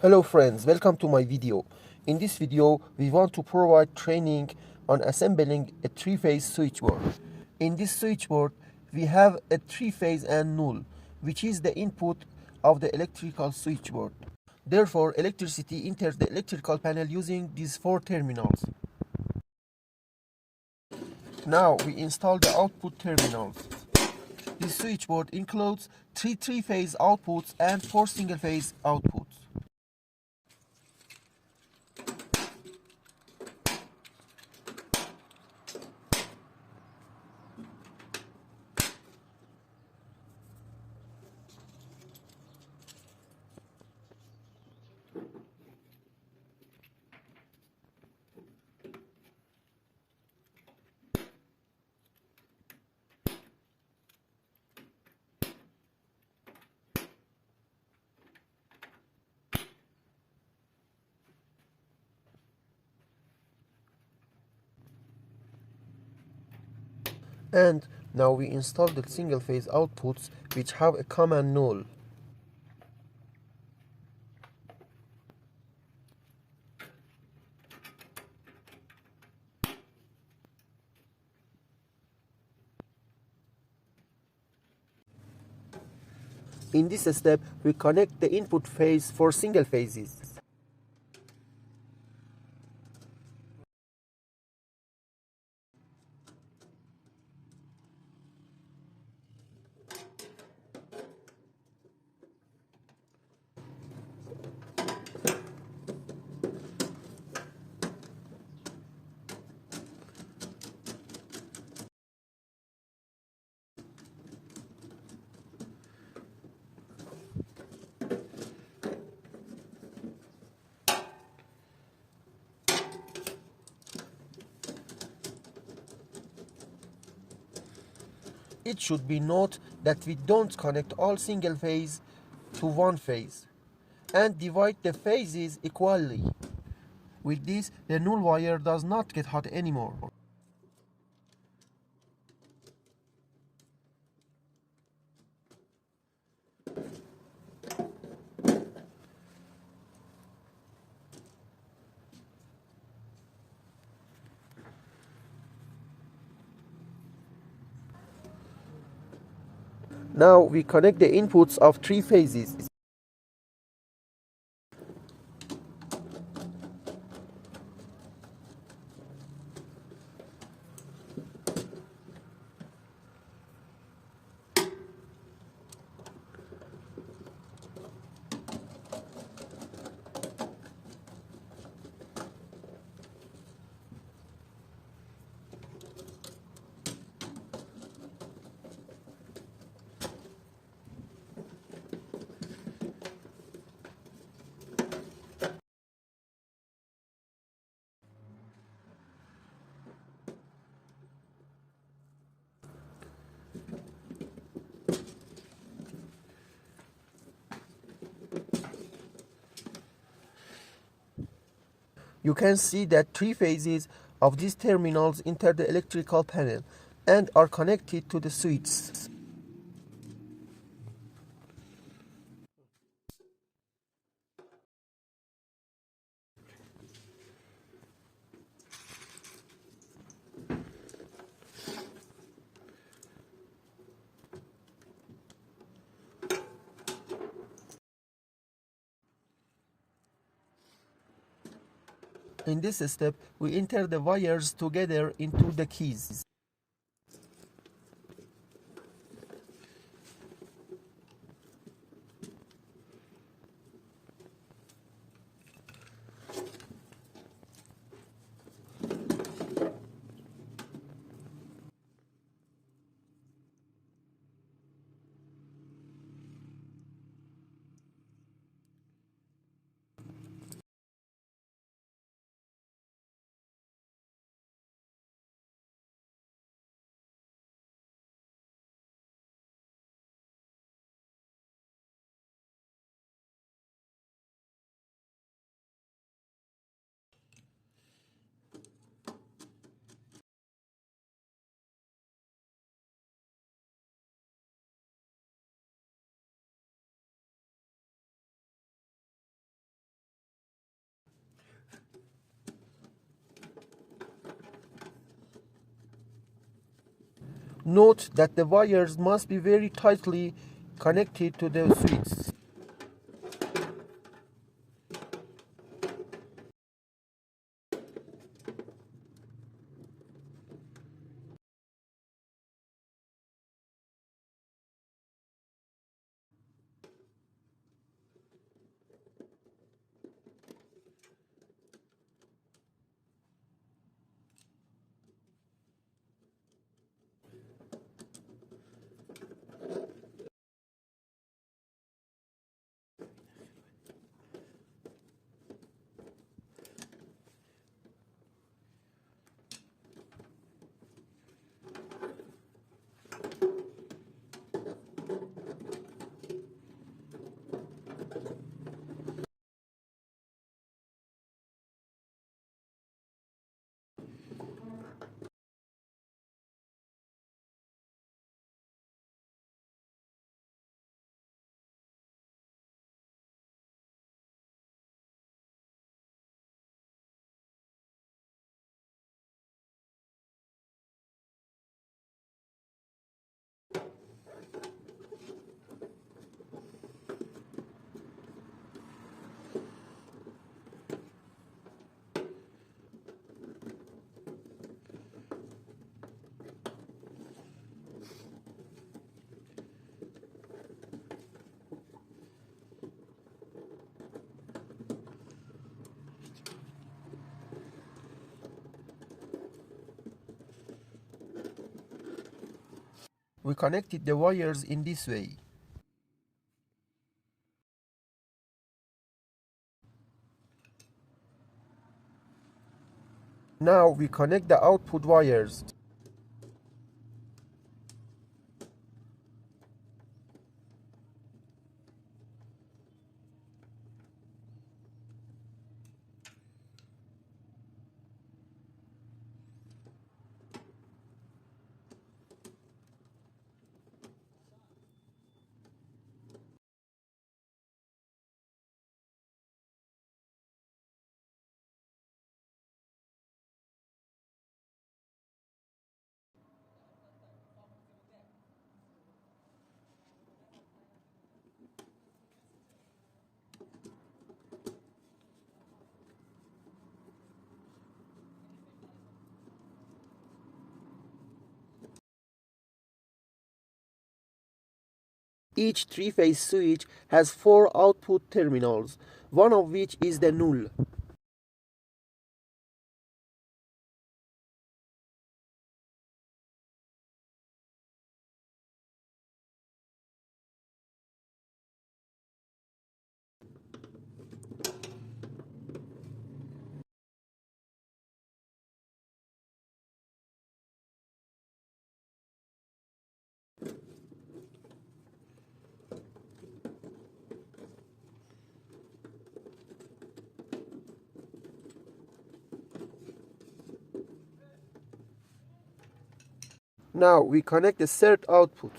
Hello friends, welcome to my video. In this video, we want to provide training on assembling a three-phase switchboard. In this switchboard, we have a three-phase and null, which is the input of the electrical switchboard. Therefore, electricity enters the electrical panel using these four terminals. Now we install the output terminals. This switchboard includes three three-phase outputs and four single-phase outputs. And now we install the single phase outputs which have a common null. In this step, we connect the input phase for single phases. It should be noted that we don't connect all single phase to one phase and divide the phases equally. With this, the null wire does not get hot anymore. Now we connect the inputs of three phases. You can see that three phases of these terminals enter the electrical panel and are connected to the switches. In this step, we enter the wires together into the keys. Note that the wires must be very tightly connected to the switches. We connected the wires in this way. Now we connect the output wires. Each three-phase switch has 4 output terminals, one of which is the null. Now we connect the third output.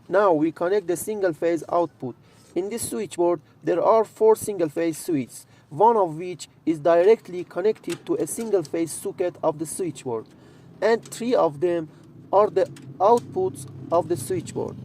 Now we connect the single-phase output. In this switchboard, there are 4 single-phase switches, one of which is directly connected to a single-phase socket of the switchboard, and 3 of them are the outputs of the switchboard.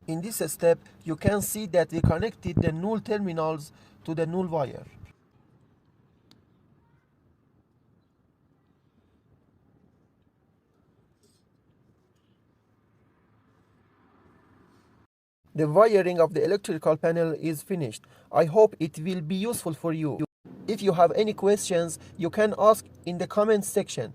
In this step, you can see that we connected the null terminals to the null wire. The wiring of the electrical panel is finished. I hope it will be useful for you. If you have any questions, you can ask in the comment section.